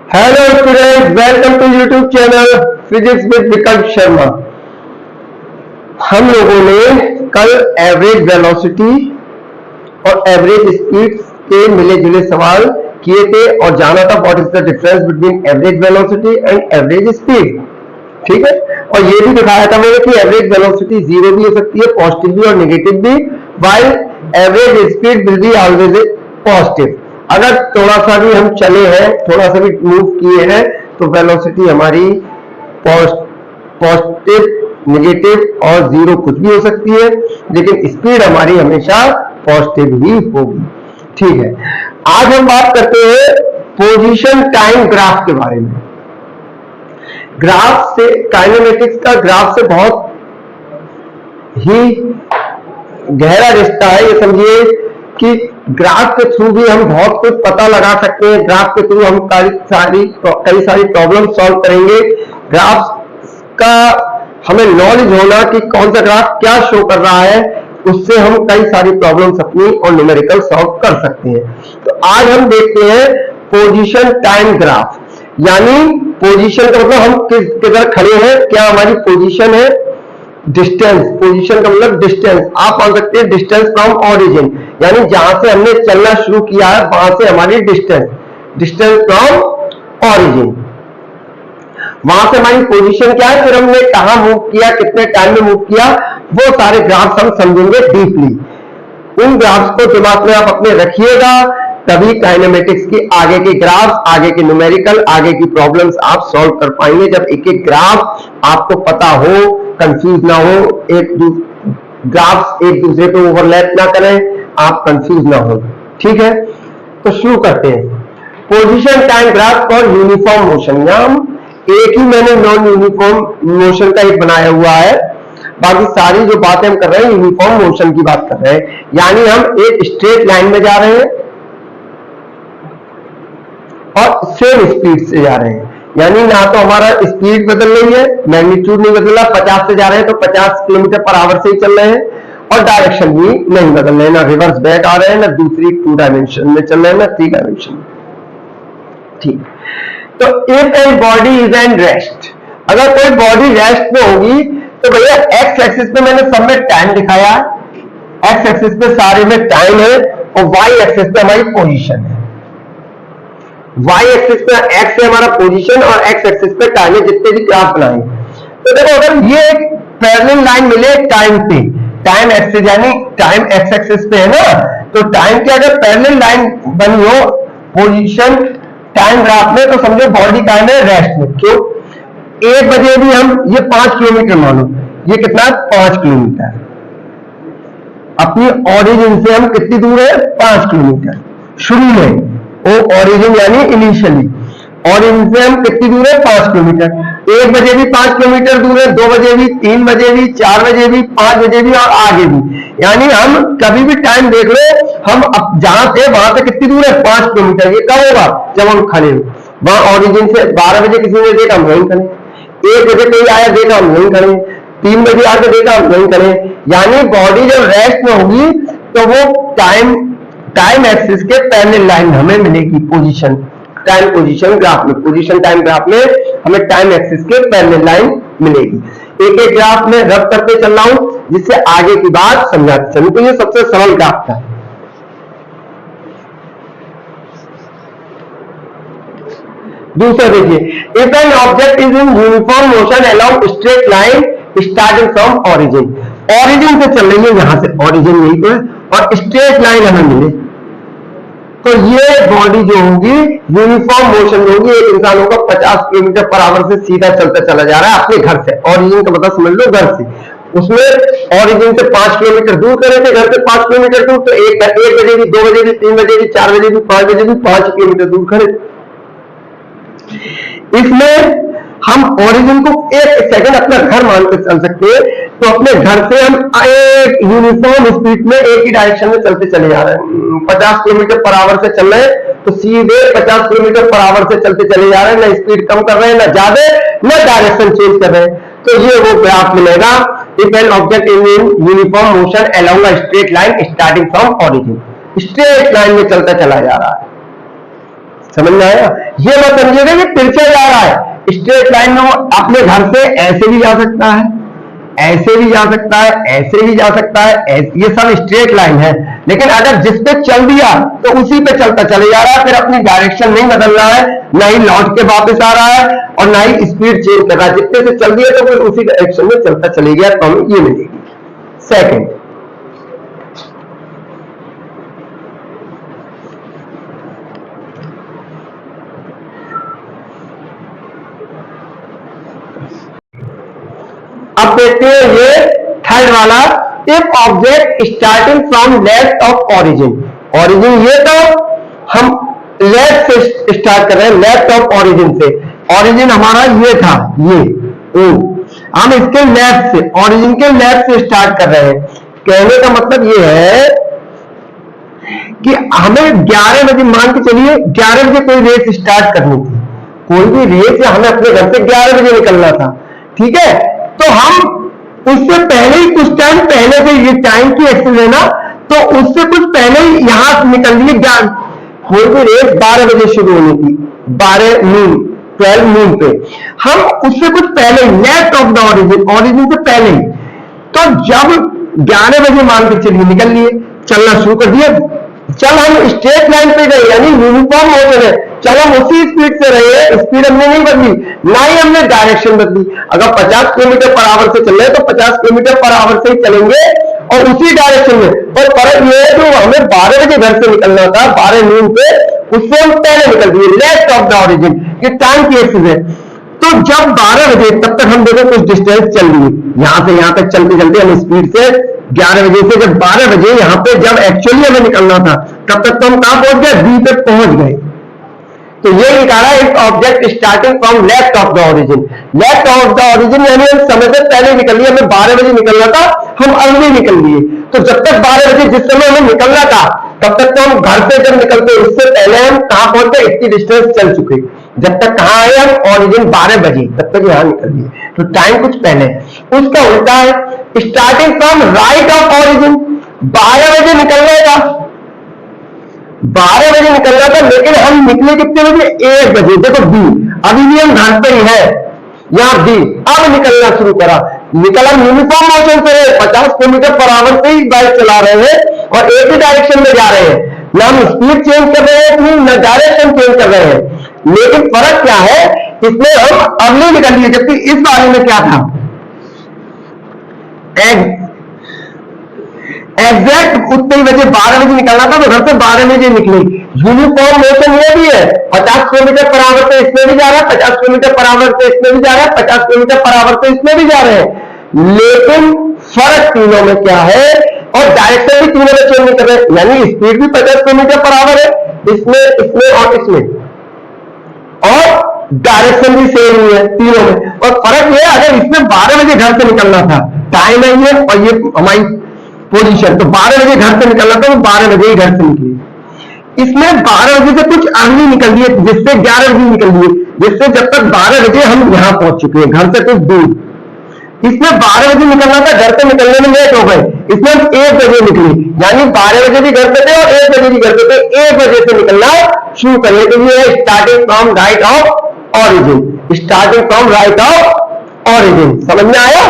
Hello student, welcome to YouTube channel physics with Vikalp Sharma. हम लोगों ने कल एवरेज वेलोसिटी और एवरेज स्पीड के मिले जुले सवाल किए थे और जाना था what is the difference between average velocity and average speed. ठीक है, और ये भी दिखाया था मैंने कि एवरेज वेलोसिटी जीरो भी हो सकती है, पॉजिटिव भी और नेगेटिव भी, while average speed will be always positive. अगर थोड़ा सा भी हम चले हैं, थोड़ा सा भी मूव किए हैं, तो वेलोसिटी हमारी पॉजिटिव, नेगेटिव और जीरो कुछ भी हो सकती है, लेकिन स्पीड हमारी हमेशा पॉजिटिव ही होगी। ठीक है, आज हम बात करते हैं पोजीशन टाइम ग्राफ के बारे में। ग्राफ से, काइनेमेटिक्स का ग्राफ से बहुत ही गहरा रिश्ता है। ये समझिए कि ग्राफ के थ्रू भी हम बहुत कुछ पता लगा सकते हैं। ग्राफ के थ्रू हम कई सारी प्रॉब्लम सॉल्व करेंगे। ग्राफ का हमें नॉलेज होना कि कौन सा ग्राफ क्या शो कर रहा है, उससे हम कई सारी प्रॉब्लम्स अपनी और न्यूमेरिकल सॉल्व कर सकते हैं। तो आज हम देखते हैं पोजीशन टाइम ग्राफ, यानी पोजीशन का मतलब हम किधर खड़े हैं, क्या हमारी पोजीशन है। डिस्टेंस, पोजीशन का मतलब डिस्टेंस, आप मान सकते हैं डिस्टेंस फ्रॉम ओरिजिन, यानी जहां से हमने चलना शुरू किया है वहां से हमारी डिस्टेंस फ्रॉम ओरिजिन, वहां से हमारी पोजीशन क्या है, फिर हमने कहां मूव किया, कितने टाइम में मूव किया, वो सारे ग्राफ्स हम समझेंगे डीपली। उन ग्राफ्स को दिमाग में आप अपने रखिएगा, तभी काइनेमेटिक्स की आगे के ग्राफ्स, आगे के न्यूमेरिकल, आगे की प्रॉब्लम्स आप सॉल्व कर पाएंगे। जब एक एक ग्राफ आपको पता हो, कंफ्यूज ना हो, ग्राफ्स एक दूसरे पे ओवरलैप ना करें, आप कंफ्यूज ना हो। ठीक है, तो शुरू करते हैं। Position time graph for uniform motion, एक ही मैंने नॉन यूनिफॉर्म मोशन का एक बनाया हुआ है, बाकी सारी जो बातें हम कर रहे हैं यूनिफॉर्म मोशन की बात कर रहे हैं, यानी हम एक स्ट्रेट लाइन में जा रहे हैं और सेम स्पीड से जा रहे हैं, यानी ना तो हमारा स्पीड बदल रही है, मैग्नीट्यूड नहीं बदल रहा, 50 से जा रहे हैं तो 50 किलोमीटर पर आवर से ही चल रहे हैं, और डायरेक्शन भी नहीं बदल रहे हैं, ना रिवर्स बैक आ रहे हैं, ना दूसरी 2 डायमेंशन में चल रहे हैं, ना 3 डायमेंशन में। ठीक, तो if an body is an rest, अगर कोई बॉडी रेस्ट में होगी तो भैया एक्स एक्सिस पे मैंने सब में टाइम दिखाया, एक्स एक्सिस पे सारे में टाइम है, और वाई एक्सिस पे हमारी पोजीशन है। वाई एक्सिस पे एक्स है हमारा पोजीशन और एक्स एक्सिस पे टाइम है, जितने भी ग्राफ बनाए। तो देखो, अगर ये एक पैरेलल लाइन मिले टाइम पे, टाइम एक्सिस यानी टाइम एक्स एक्सिस पे है ना, तो टाइम की अगर पैरेलल लाइन बनी हो पोजीशन टाइम ग्राफ में, तो समझो बॉडी टाइम है रेस्ट में। क्यों? 1 बजे भी हम ये 5 किलोमीटर मानो, ये कितना है 5 किलोमीटर, अपनी ओरिजिन से हम कितनी दूर है 5 किलोमीटर शुरू में, वो ओरिजिन यानी इनिशियली, ओरिजिन से हम कितनी दूर है 5 किलोमीटर। 1 बजे भी 5 किलोमीटर दूर है, 2 बजे भी, 3 बजे भी, 4 बजे भी, 5 बजे भी और आगे भी, यानी हम कभी भी टाइम देख लो, हम जहां थे वहां से कितनी दूर है 5 किलोमीटर। ये कब होगा? जब हम खड़े हो वहां ओरिजिन से। 12 बजे किसी ने देखा, हम वहीं खड़े, 1 बजे कोई आया देखा, हम वहीं खड़े, 3 बजे आके देखा, हम वहीं खड़े, यानी बॉडी जब रेस्ट में होगी तो वो टाइम एक्सिस के पैरेलल लाइन हमें मिलेगी पोजीशन टाइम पोजीशन ग्राफ में। पोजीशन टाइम ग्राफ में हमें टाइम एक्सिस के पैरेलल लाइन मिलेगी। एक एक ग्राफ में रब करते चल रहा हूं जिससे आगे की बात समझाते चलूं। तो ये सबसे सरल ग्राफ था। दूसरा देखिए, if an object is in uniform motion along straight line starting from origin, origin से चल रही है, यहां से ओरिजिन यही तो है, और स्ट्रेट लाइन हमें मिले, तो ये बॉडी जो होगी यूनिफॉर्म मोशन में होगी। एक इंसान होगा 50 किलोमीटर पर आवर से सीधा चलता चला जा रहा है अपने घर से, ओरिजिन का मतलब समझ लो घर से, उसमें ओरिजिन से 5 किलोमीटर दूर करे थे, घर से 5 किलोमीटर दूर, तो 1 बजे भी, 2 बजे भी, 3 बजे भी, 4 बजे भी, 5 बजे भी 5 किलोमीटर दूर खड़े। इसमें हम ओरिजिन को 1 सेकंड अपना घर मानकर चल सकते हैं, तो अपने घर से हम एक यूनिफॉर्म स्पीड में एक ही डायरेक्शन में चलते चले जा रहे हैं। 50 किलोमीटर पर आवर से चल रहे हैं, तो सीधे 50 किलोमीटर पर आवर से चलते चले जा रहे हैं, ना स्पीड कम कर रहे हैं, ना ज्यादा, ना डायरेक्शन चेंज कर रहे हैं। तो ये वो ग्राफ मिलेगा, if an object in uniform motion along a straight line starting from origin, straight line में चलता चला जा रहा है। समझ में आया? ये मत समझिएगा कि तिरछा जा रहा है, स्ट्रेट लाइन में वो अपने घर से ऐसे भी जा सकता है, ऐसे भी जा सकता है, ऐसे भी जा सकता है, ये सब स्ट्रेट लाइन है। लेकिन अगर जिस पे चल दिया तो उसी पे चलता चले जा रहा है, फिर अपनी डायरेक्शन नहीं बदल रहा है, ना ही लौट के वापस आ रहा है और ना ही स्पीड चेंज कर रहा है। जितने से चल दिया तो फिर उसी डायरेक्शन में चलता चले गया, तो हमें ये मिलेगी। सेकेंड, अब देखते हैं ये थर्ड वाला, if object starting from left of origin. Origin ये तो हम लेफ्ट से स्टार्ट कर रहे हैं, लेफ्ट ऑफ ओरिजिन से। ओरिजिन हमारा ये था, ये हम इसके लेफ्ट से, ओरिजिन के लेफ्ट से स्टार्ट कर रहे हैं। कहने का मतलब ये है कि हमें 11 बजे, मान के चलिए 11 बजे कोई रेस स्टार्ट करनी थी, कोई भी रेस हमें अपने घर से 11 बजे निकलना था, ठीक है? तो हम उससे पहले ही, कुछ टाइम पहले से, ये टाइम की एक्सेस है ना, तो उससे कुछ पहले ही यहां निकल लिए। कोई भी रेस 12 बजे शुरू होनी थी, 12 नून, 12 नून पे, हम उससे कुछ पहले, left of the origin, origin से पहले ही, तो जब 11 बजे मान के चलिए निकल लिए, चलना शुरू कर दिया, चल हम स्ट्रेट लाइन पे गए, यानी यूनिफॉर्म हो गए, चल हम उसी स्पीड से रहे, स्पीड हमने नहीं बदली, ना ही हमने डायरेक्शन बदली। अगर 50 किलोमीटर पर आवर से चल रहे हैं तो 50 किलोमीटर पर आवर से ही चलेंगे और उसी डायरेक्शन में। पर फर्क ये है, जो हमें 12 बजे घर से निकलना था, 12 नून पे, उससे हम पहले निकल दिए, लेफ्ट ऑफ द ओरिजिन। ये टाइम की एक्सेस है। तो जब 12 बजे, तब तक हम देखो कुछ डिस्टेंस चल लिए, यहां से यहां तक चलते चलते हम स्पीड से 11 बजे से जब 12 बजे यहां पे जब एक्चुअली हमें निकलना था, तब तक तो हम कहां पहुंच गए, बी पे पहुंच गए। तो ये लिखा रहा है if object starting from left of the origin. Left of the origin यानी हम समय से पहले निकल लिए, हमें 12 बजे निकलना था, हम अर्ली निकल लिए। तो जब तक 12 बजे जिस समय हमें निकलना था, तब तक तो हम घर से जब निकलते उससे पहले हम कहां पहुंचे, इतनी डिस्टेंस चल चुके। जब तक कहां आए हम, ओरिजिन 12 बजे, तब तक यहां निकल लिए, तो टाइम कुछ पहले। उसका उल्टा है, starting from right of origin, 12 बजे निकलने का, 12 बजे निकलना था, लेकिन हम निकले कितने बजे, 1 बजे। देखो बी, अभी भी हम घर पे ही है, यहां बी, अब निकलना शुरू करा, निकल हम यूनिफॉर्म मोशन से 50 किलोमीटर पर आवर से ही बाइक चला रहे हैं और एक ही डायरेक्शन में जा रहे हैं, ना हम स्पीड चेंज कर रहे हैं, ना डायरेक्शन चेंज कर रहे हैं। लेकिन फर्क क्या है, इसमें हम अर्ली निकल लिए, जबकि इस बारे में क्या था, एग्जैक्ट उतने ही बजे 12 बजे निकलना था, तो घर से 12 बजे निकली। यूनिफॉर्म मोशन ये भी है, 50 किलोमीटर पर आवर से इसमें भी जा रहा है, 50 किलोमीटर पर आवर से इसमें भी जा रहा है, 50 किलोमीटर पर आवर से इसमें भी जा रहे हैं। लेकिन फर्क तीनों में क्या है, और डायरेक्शन भी तीनों में चेंज नहीं कर रहे, यानी स्पीड भी 50 किलोमीटर पर आवर है इसमें, इसमें और इसमें, और डायरेक्शन भी सेम ही है तीनों में। और फर्क ये, अगर इसमें 12 बजे घर से निकलना था, टाइम है ये और ये हमारी पोजीशन, तो 12 बजे घर से निकलना था, तो 12 बजे ही घर से निकली। इसमें 12 बजे से कुछ अर्ली निकल लिए, जिससे 11 बजे निकल लिए, जिससे जब तक 12 बजे हम यहां पहुंच चुके हैं, घर से कुछ दूर। इसमें 12 बजे निकलना था, घर से निकलने में लेट हो गए, इसमें हम 1 बजे निकले, यानी 12 बजे भी घर पे थे और 1 बजे भी घर पे थे, 1 बजे से निकलना शुरू करने के लिए starting from right of origin, starting from right of origin. समझ में आया?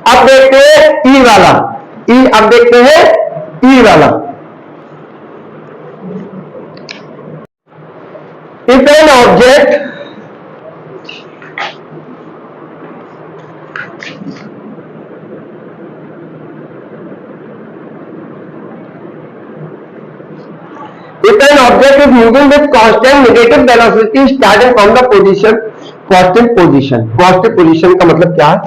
अब देखते हैं ई वाला, ई, अब देखते हैं ई वाला। If an object is moving with constant negative velocity starting from the position, constant position। constant position का मतलब क्या है,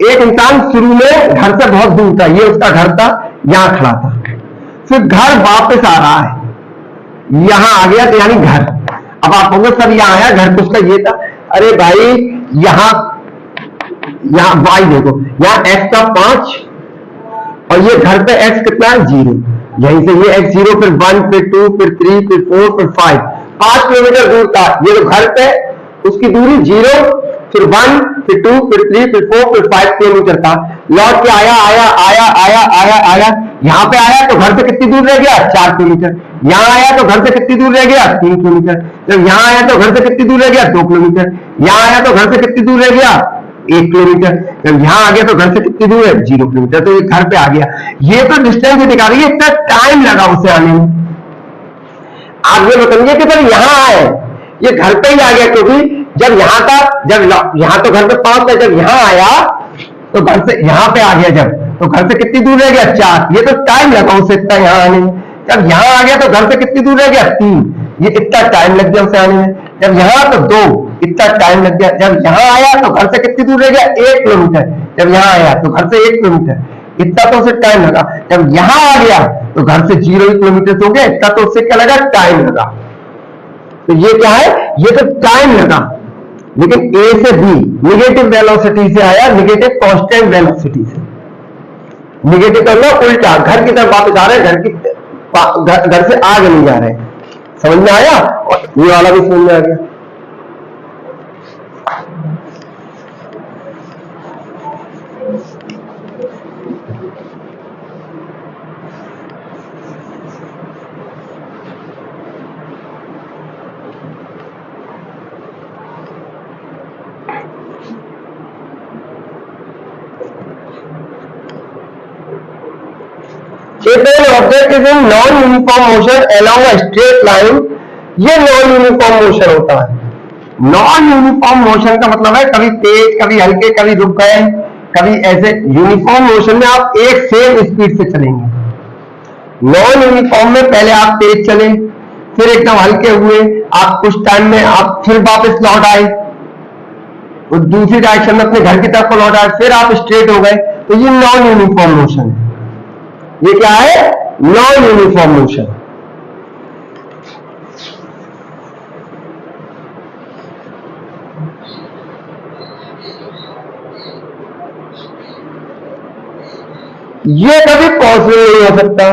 एक इंसान शुरू में घर से बहुत दूर था, ये उसका घर था, यहां खड़ा था, फिर घर वापस आ रहा है, यहां आ गया, तो यानी घर। अब आप होंगे सर यहां आया, घर तो उसका ये था, अरे भाई यहां वाई देखो, यहां x का 5 और ये घर पे x कितना है 0, यहीं से ये x 0, फिर 1, फिर 2, फिर 3, फिर 4, फिर 5 किलोमीटर दूर था। ये तो घर पे उसकी दूरी 0, फिर 1, फिर 2, फिर 3, फिर 4, फिर 5 किलोमीटर था। लौट के आया आया आया आया आया आया, यहाँ पे आया तो घर से कितनी दूर रह गया 4 किलोमीटर। यहाँ आया तो घर से कितनी दूर रह गया 3 किलोमीटर। जब यहाँ आया तो घर से कितनी दूर रह गया 2 किलोमीटर। यहाँ आया तो घर से कितनी दूर रह गया 1 किलोमीटर। जब यहाँ आ गया तो घर से कितनी दूर है 0 किलोमीटर। तो ये घर पे आ गया। ये तो डिस्टेंस दिखा रही है, इतना टाइम लगा उसे आने में। आप ये बताइए कि सर यहाँ आए, ये घर पे ही आ गया, क्योंकि जब यहाँ था, जब यहाँ तो घर पे 5 था, जब यहाँ आया तो घर से यहाँ पे आ गया, जब तो घर से कितनी दूर रह गया 4। ये तो टाइम लगा उसे इतना यहाँ आने में। जब यहाँ आ गया तो घर से कितनी दूर रह गया 3, ये इतना टाइम लग गया उसे आने में। जब यहाँ तो 2, इतना टाइम लग गया। जब यहाँ आया तो घर से कितनी दूर रह गया 1 किलोमीटर। जब यहाँ आया तो घर से 1 किलोमीटर, इतना तो उसे टाइम लगा। जब यहाँ आ गया तो घर से 0 किलोमीटर हो गया, इतना तो उससे क्या लगा टाइम लगा। तो ये क्या है, ये तो टाइम लगा। लेकिन ए से बी निगेटिव वेलोसिटी से आया, निगेटिव कांस्टेंट वेलोसिटी से। निगेटिव करना उल्टा, घर की तरफ वापस आ रहे हैं, घर से आगे नहीं जा रहे। समझ में आया? और ये वाला भी समझ में आ गया। If an object is in non-uniform motion along a straight line, ये non-uniform motion होता है। non-uniform motion का मतलब है कभी तेज, कभी हल्के, कभी रुक गए, कभी ऐसे। यूनिफॉर्म मोशन में आप एक सेम स्पीड से चलेंगे। non-uniform में पहले आप तेज चले, फिर एकदम हल्के हुए, आप कुछ टाइम में आप फिर वापस लौट आए, दूसरी डायरेक्शन में अपने घर की तरफ लौट आए, फिर आप स्ट्रेट हो गए। तो ये नॉन यूनिफॉर्म मोशन है। ये क्या है? Non uniform motion. ये कभी पॉसिबल नहीं हो सकता।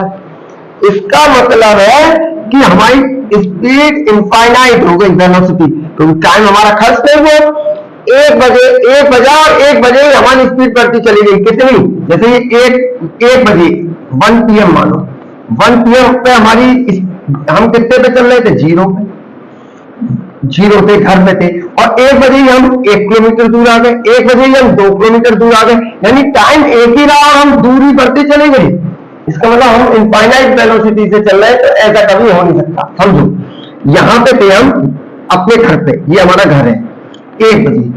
इसका मतलब है कि हमारी स्पीड इनफाइनाइट हो गई, वेलोसिटी, क्योंकि टाइम हमारा खर्च नहीं हुआ। 1 बजा और 1 बजे हमारी स्पीड बढ़ती चली गई। कितनी? जैसे ये 1 बजे 1 PM मानो, 1 PM पे हमारी हम कितने पे चल रहे थे? 0 पे, 0 पे घर पे थे। और 1 बजे ही हम 1 किलोमीटर दूर आ गए, 1 बजे ही हम 2 किलोमीटर दूर आ गए। यानी टाइम एक ही रहा, हम दूरी बढ़ती चली गई। इसका मतलब हम इनफाइनाइट वेलोसिटी से चल रहे हैं। तो ऐसा कभी हो नहीं सकता। समझो, यहां पे थे हम अपने घर पे, ये हमारा घर है, 1 बजे।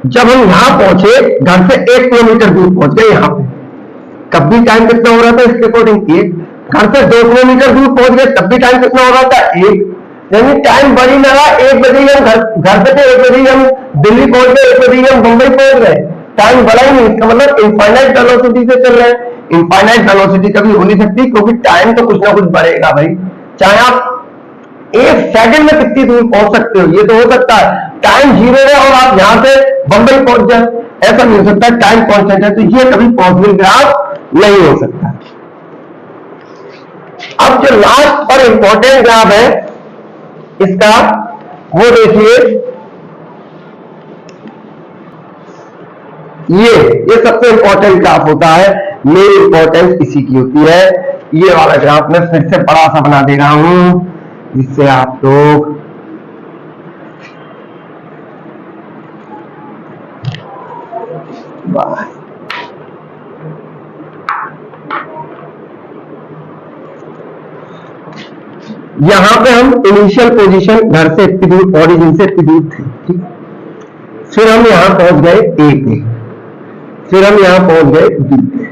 जब हम यहां पहुंचे, घर से 1 किलोमीटर दूर पहुंच गए यहाँ पे, तब भी टाइम कितना हो रहा था इसके अकॉर्डिंग 1। घर से 2 किलोमीटर दूर पहुंच गए, तब भी टाइम कितना हो रहा था 1। यानी टाइम बढ़ी ना रहा। 1 बजे ही हम घर से थे, 1 बजे ही हम दिल्ली पहुंच गए, 1 बजे ही हम मुंबई पहुंच गए। टाइम बढ़ा ही नहीं। इसका मतलब इनफाइनाइट वेलोसिटी से चल रहे हैं। इनफाइनाइट वेलोसिटी कभी हो नहीं सकती, क्योंकि टाइम तो कुछ ना कुछ बढ़ेगा भाई। चाहे आप 1 सेकंड में कितनी दूर पहुंच सकते हो, ये तो हो सकता है। टाइम 0 है और आप यहां से बंबई पहुंच जाए, ऐसा नहीं हो सकता। टाइम कांस्टेंट है, तो ये कभी पॉसिबल ग्राफ नहीं हो सकता। अब जो लास्ट और इंपॉर्टेंट ग्राफ है इसका, वो देखिए, ये सबसे इंपॉर्टेंट ग्राफ होता है। मेन इंपॉर्टेंस इसी की होती है। ये वाला ग्राफ मैं फिर से बड़ा सा बना दे रहा हूं, जिससे आप लोग यहां पे हम इनिशियल पोजीशन घर से इतनी दूर, ओरिजिन से इतनी दूर थे, ठीक। फिर हम यहां पहुंच गए ए पे, फिर हम यहां पहुंच गए बी पे।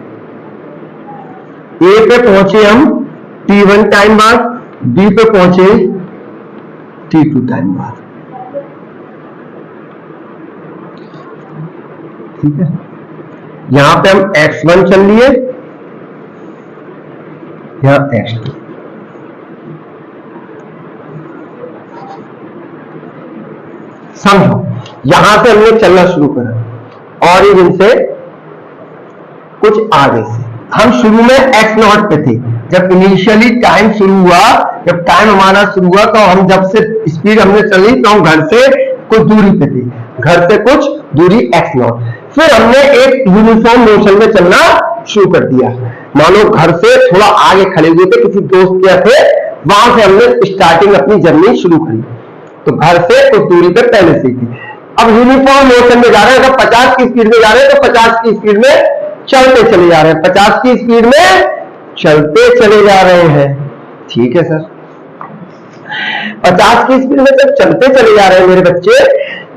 ए पे पहुंचे हम T1 टाइम बाद, बी पे पहुंचे T2 टाइम बाद, ठीक है। यहां पे हम x1 चल लिए, यहां x2। समझो, यहां से हमने चलना शुरू करा, ओरिजिन से कुछ आगे से। हम शुरू में एक्स नॉट पे थे, जब इनिशियली टाइम शुरू हुआ, जब टाइम हमारा शुरू हुआ तो हम जब से स्पीड हमने चली तो हम घर से कुछ दूरी पे थे, घर से कुछ दूरी एक्स नॉट। फिर हमने एक यूनिफॉर्म मोशन में चलना शुरू कर दिया। मानो घर से थोड़ा आगे खड़े हुए थे, किसी दोस्त के थे, वहां से हमने स्टार्टिंग अपनी जर्नी शुरू करी, तो घर से कुछ दूरी पर पहले से थी। अब यूनिफॉर्म मोशन में जा रहे हैं, अगर 50 की स्पीड में जा रहे हैं तो 50 की स्पीड में चलते चले जा रहे हैं, 50 की स्पीड में चलते चले जा रहे हैं। ठीक है सर, 50 की स्पीड में जब चलते चले जा रहे हैं मेरे बच्चे,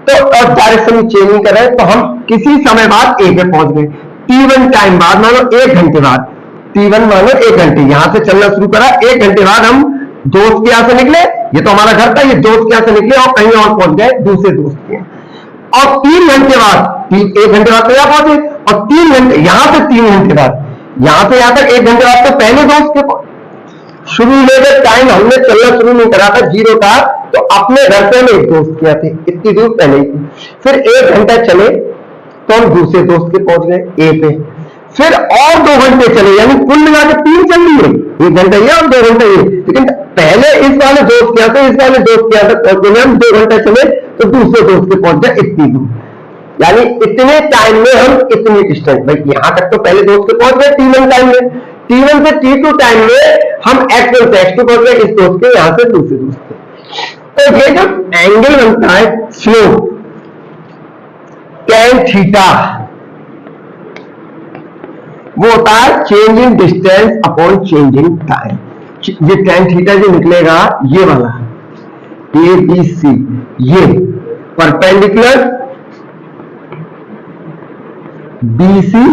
तो अब डायरेक्शन चेंज नहीं कर रहे हैं, तो हम किसी समय बाद ए पे पहुंच गए। T1 टाइम बाद, मानो 1 घंटे बाद, T1 मानो 1 घंटे, यहां से चलना शुरू करा, 1 घंटे बाद हम दोस्त के यहां से निकले, ये तो हमारा घर था, ये दोस्त के यहां से निकले और कहीं और पहुंच गए दूसरे दोस्त के। और 3 घंटे बाद, 1 घंटे बाद तो यहां पहुंचे, और 3 घंटे यहां से 3 घंटे बाद, यहां से यहां तक 1 घंटे बाद तो पहले दोस्त के शुरू में जब टाइम हमने चलना शुरू नहीं करा था, 0 था, तो अपने घर से हम एक दोस्त किया थे, इतनी दूर पहले ही थी। फिर 1 घंटा चले तो हम दूसरे दोस्त के पहुंच गए ए पे, फिर और 2 घंटे चले, यानी कुल मिला के 3 चल लिए, 1 घंटा ये और 2 घंटे ये। लेकिन पहले इस वाले दोस्त किया था, इस वाले दोस्त किया था, पहुंचने में हम 2 घंटे चले तो दूसरे दोस्त के पहुंच गए इतनी दूर, यानी इतने टाइम में हम इतनी डिस्टेंस, भाई यहां तक तो पहले दोस्त के पहुंच गए T1 टाइम में, T1 से T2 टाइम में हम X1 से X2 पहुंच गए इस दोस्त के, यहां से दूसरे दोस्त के। तो ये जो एंगल बनता है स्लोप tan थीटा, वो होता है change in distance upon change in time. ये tan थीटा जो निकलेगा ये वाला ABC, ये perpendicular BC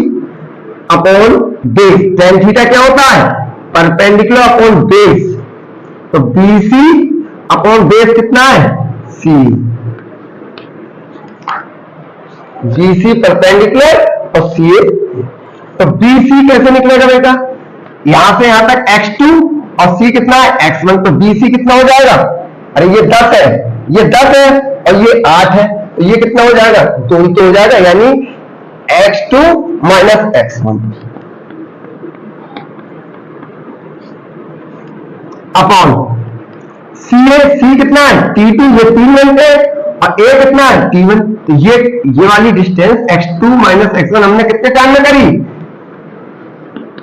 upon base. tan theta क्या होता है? परपेंडिकुलर अपॉन बेस, तो BC अपॉन बेस कितना है? C। BC परपेंडिकुलर और CA, तो BC कैसे निकलेगा बेटा? यहां से यहां तक x2 और C कितना है? x1, तो BC कितना हो जाएगा? अरे ये 10 है, ये 10 है और ये 8 है, तो ये कितना हो जाएगा? 2 ही तो हो जाएगा, यानी x2 minus x1 upon C कितना है? T2, ये 3 घंटे, और A कितना है? T1, तो ये वाली डिस्टेंस x2 माइनस x1 हमने कितने टाइम में करी?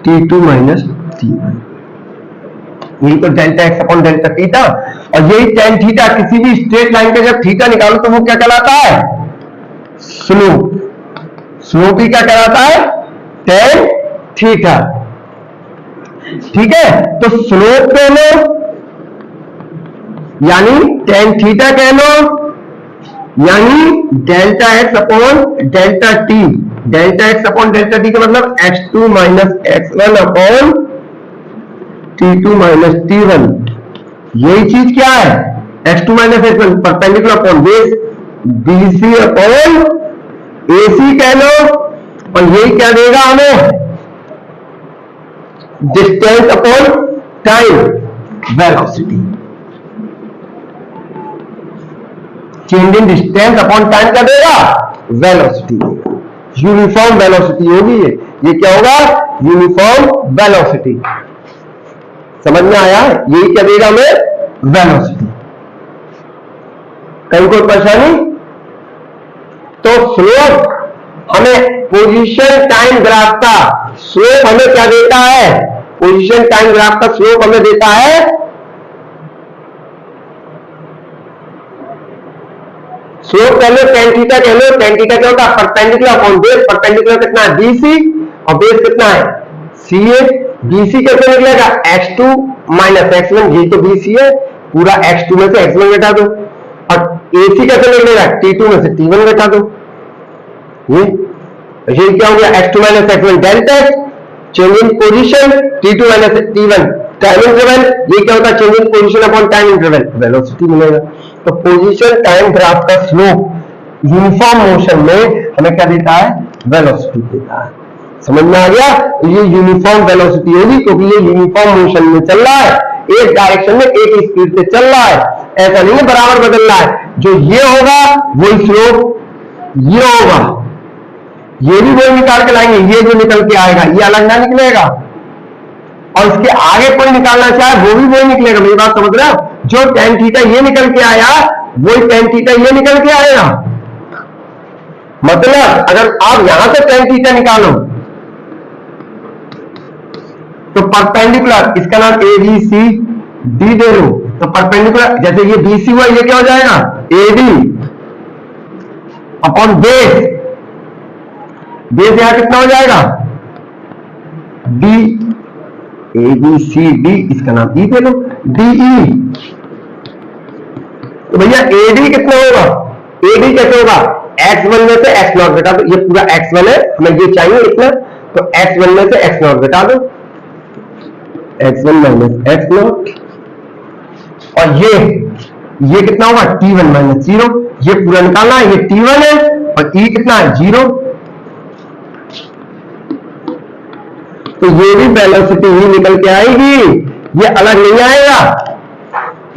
T2 माइनस T1, यही तो delta x upon delta T था। और यही tan थीटा, किसी भी स्ट्रेट लाइन का जब थीटा निकालो तो वो क्या कहलाता है? स्लोप। स्लोप ही क्या कहलाता है? tan theta. ठीक है, तो स्लोप कह लो यानी tan थीटा कह लो, यानी delta x upon delta T. Delta x upon delta T का मतलब x2 minus x1 upon T2 minus T1। यही चीज क्या है? x2 minus x1 perpendicular upon base, BC upon AC कह लो, और यही क्या देगा हमें? Distance upon time, velocity. Change in distance upon time क्या देगा? वेलोसिटी। यूनिफॉर्म वेलोसिटी होगी ये क्या होगा? Uniform velocity. समझ में आया? यही क्या देगा हमें? वेलोसिटी। कहीं कोई परेशानी? तो स्लोप हमें पोजीशन टाइम ग्राफ का स्लोप हमें क्या देता है? पोजीशन टाइम ग्राफ का स्लोप हमें देता है स्लोप कह लो, tan थीटा कह लो। tan थीटा क्या होता है? Perpendicular upon base. परपेंडिकुलर कितना है? BC, और बेस कितना है? CA। BC कैसे निकलेगा? x2 माइनस x1, ये तो BC है, पूरा x2 में से x1 घटा दो। और AC कैसे निकलेगा? T2 में से T1 घटा दो। ये क्या हो गया? x2 minus x1 delta change in position, T2 minus T1 time interval. ये क्या होता है? Change in position upon time interval, velocity मिलेगा। तो पोजीशन टाइम ग्राफ का स्लोप यूनिफॉर्म मोशन में हमें क्या देता है? वेलोसिटी देता है। समझ में आ गया? ये यूनिफॉर्म वेलोसिटी होगी, क्योंकि ये यूनिफॉर्म मोशन में चल रहा है, एक डायरेक्शन में एक ही स्पीड से चल रहा है, ऐसा नहीं है बराबर बदल रहा है। जो ये होगा वही स्लोप ये होगा, ये भी वही निकाल के लाएंगे, ये जो निकल के आएगा ये अलग ना निकलेगा, और इसके आगे कोई निकालना चाहे वो भी वही निकलेगा। मेरी बात समझ रहे हो? जो tan थीटा ये निकल के आया वही tan थीटा ये निकल के आएगा। मतलब अगर आप यहां से tan थीटा निकालो तो परपेंडिकुलर, इसका नाम ABCD दे लो, तो परपेंडिकुलर जैसे ये BC हुआ, ये क्या हो जाएगा AD अपॉन बेस, बेस यहां कितना हो जाएगा D, ABCD, इसका नाम E दे लो DE। तो भैया AD कितना होगा, AD कैसे होगा, x1 में से x0 घटा दो, ये पूरा x1 है, हमें ये चाहिए इतना, तो x1 में से x0 घटा दो, x1 माइनस x0, और ये कितना होगा t1 माइनस 0, ये पूरा निकालना है, ये t1 है और e कितना है 0, तो ये भी वेलोसिटी ही निकल के आएगी, ये अलग नहीं आएगा।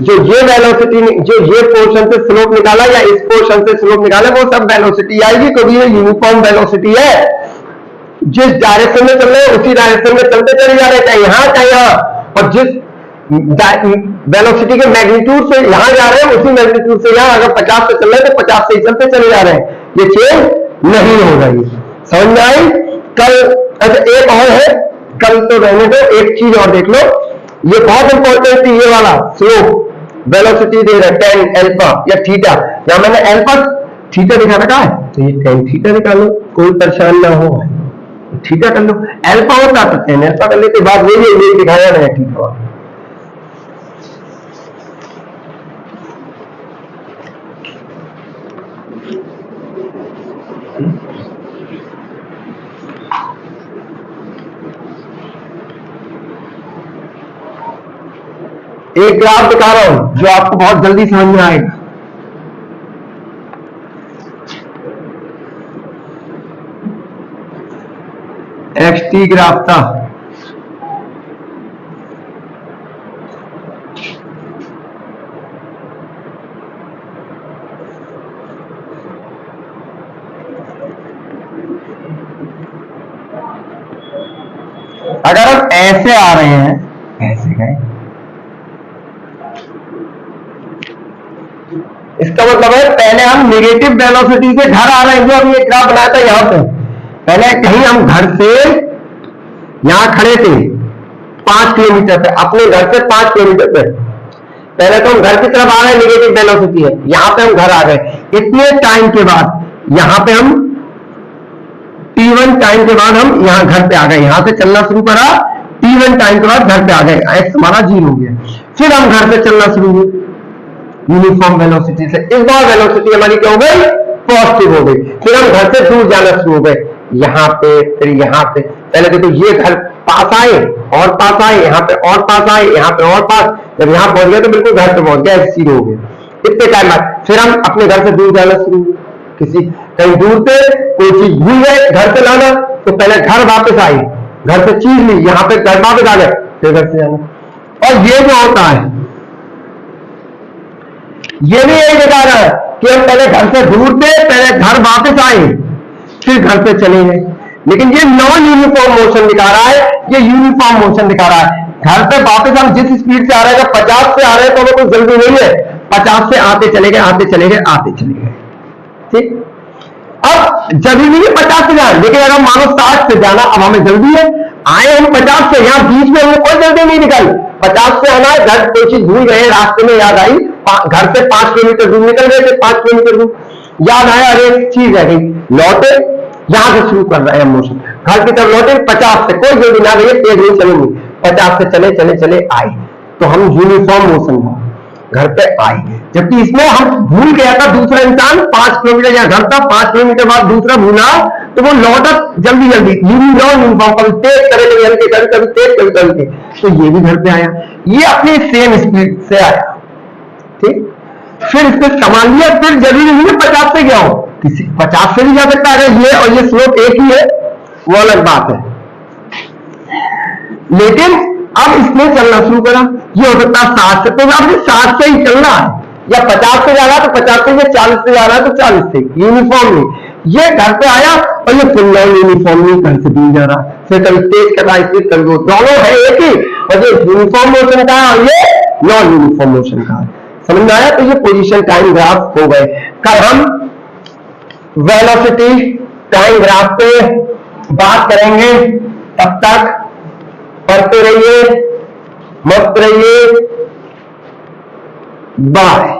जो ये वेलोसिटी, जो ये पोर्शन से स्लोप निकाला या इस पोर्शन से स्लोप निकाला वो सब वेलोसिटी आएगी, क्योंकि ये यूनिफॉर्म वेलोसिटी है। जिस डायरेक्शन में चल रहे हैं उसी डायरेक्शन में चलते चले जा रहे हैं, चाहे यहां चाहे यहां, और जिस वेलोसिटी के मैग्नीट्यूड से यहां जा रहे हैं उसी मैग्नीट्यूड से यहां, अगर 50 से चल रहे हैं तो 50 से ही चलते चले जा रहे हैं, ये चेंज नहीं होगा। ये समझ में आई? कल अच्छा एक और है, कल तो रहने दो, एक चीज और देख लो, ये बहुत इंपॉर्टेंट थी, ये वाला स्लोप वेलोसिटी दे रहा है tan अल्फा या थीटा, यहां मैंने अल्फा थीटा दिखा रखा है, तो ये tan थीटा निकालो, कोई परेशान ना हो, थीटा कर लो, अल्फा होता तो tan अल्फा कर लेते, बाद वही ये दिखाया गया थीटा। एक ग्राफ दिखा रहा हूं जो आपको बहुत जल्दी समझ में आएगा। XT ग्राफ था, अगर हम ऐसे आ रहे हैं, ऐसे गए, इसका मतलब है पहले हम नेगेटिव वेलोसिटी से घर आ रहे हैं, जो अभी एक ग्राफ बनाया था यहां पे, पहले कहीं हम घर से यहां खड़े थे 5 किलोमीटर पे, अपने घर से 5 किलोमीटर पे, पहले तो हम घर की तरफ आ रहे हैं, नेगेटिव वेलोसिटी है, यहां पे हम घर आ गए, इतने टाइम के बाद यहां पे हम t1 टाइम के बाद हम यहां घर पे आ गए, यहां से चलना शुरू करा, t1 टाइम के बाद घर पे आ गए, x हमारा 0 हो गया, फिर हम घर से चलना शुरू हुए यूनिफॉर्म वेलोसिटी से, इस बार वेलोसिटी हमारी क्या हो गई, पॉजिटिव हो गई, फिर हम घर से दूर जाना शुरू हो गए, यहाँ पे फिर यहाँ पे, पहले देखो ये घर पास आए और पास आए, यहाँ पे और पास आए, यहाँ पे और पास, जब यहाँ पहुंच गए तो बिल्कुल घर पे पहुंच गया, 0 हो गया। इतने टाइम बाद फिर हम अपने घर से दूर जाना शुरू हुए, किसी कहीं दूर से कोई चीज भूल गए घर से लाना, तो पहले घर वापस आई, घर से चीज ली, यहाँ पे घर वापस आ गए, फिर घर से जाना, और ये जो होता है ये भी यही दिखा रहा है कि हम पहले घर से दूर थे, पहले घर वापस आए, फिर घर पे चले गए, लेकिन ये नॉन यूनिफॉर्म मोशन दिखा रहा है, ये यूनिफॉर्म मोशन दिखा रहा है। घर पे वापस हम जिस स्पीड से आ रहे हैं, 50 से आ रहे हैं तो हमें कोई जल्दी नहीं है, 50 से आते चले गए, आते चले गए, आते चले गए, ठीक। अब जरूरी नहीं है 50 से जाए, लेकिन अगर मानो 60 से जाना, अब हमें जल्दी है, आए हम 50 से, यहाँ बीच में हमें कोई जल्दी नहीं निकाली, 50 से आना है, घर कोई चीज भूल गए, रास्ते में याद आई, घर से 5 किलोमीटर दूर निकल गए थे, 5 किलोमीटर दूर याद आया, अरे चीज रह गई, लौटे, यहां से शुरू कर रहे हैं मोशन, घर की तरफ लौटे 50 से, कोई जल्दी ना गई, तेज नहीं चलेंगे, 50 से चले चले चले आए, तो हम यूनिफॉर्म मोशन में घर पे आए। जबकि इसमें हम भूल गया था, दूसरा इंसान 5 किलोमीटर या घर था, 5 किलोमीटर बाद दूसरा भूला, तो वो लौटा जल्दी जल्दी, यूनिफॉर्म, कभी तेज करे, कभी हल्के करे, कभी तेज कभी हल्के, तो ये भी घर पे आया, ये अपनी सेम स्पीड से आया, ठीक। फिर इसने संभाल लिया, फिर जरूरी नहीं है 50 से गया हो, किसी 50 से भी जा सकता है, ये और ये स्लोप एक ही है वो अलग बात है, लेकिन अब इसने चलना शुरू करा, ये हो सकता है 60 से, तो अब 60 से ही चलना है, या 50 से जा रहा है तो 50 से, या 40 से जा रहा है तो 40 से, यूनिफॉर्म नहीं, ये घर पे आया और ये फुल नॉन यूनिफॉर्मली कहीं से भी जा रहा है, फिर कभी तेज कर रहा है स्पीड, कभी वो, दोनों है एक ही, और ये यूनिफॉर्म मोशन का है और ये नॉन यूनिफॉर्म मोशन का है। समझ में आया? तो ये पोजीशन टाइम ग्राफ हो गए। कल हम वेलोसिटी टाइम ग्राफ पे बात करेंगे, तब तक पढ़ते रहिए, मस्त रहिए, बाय।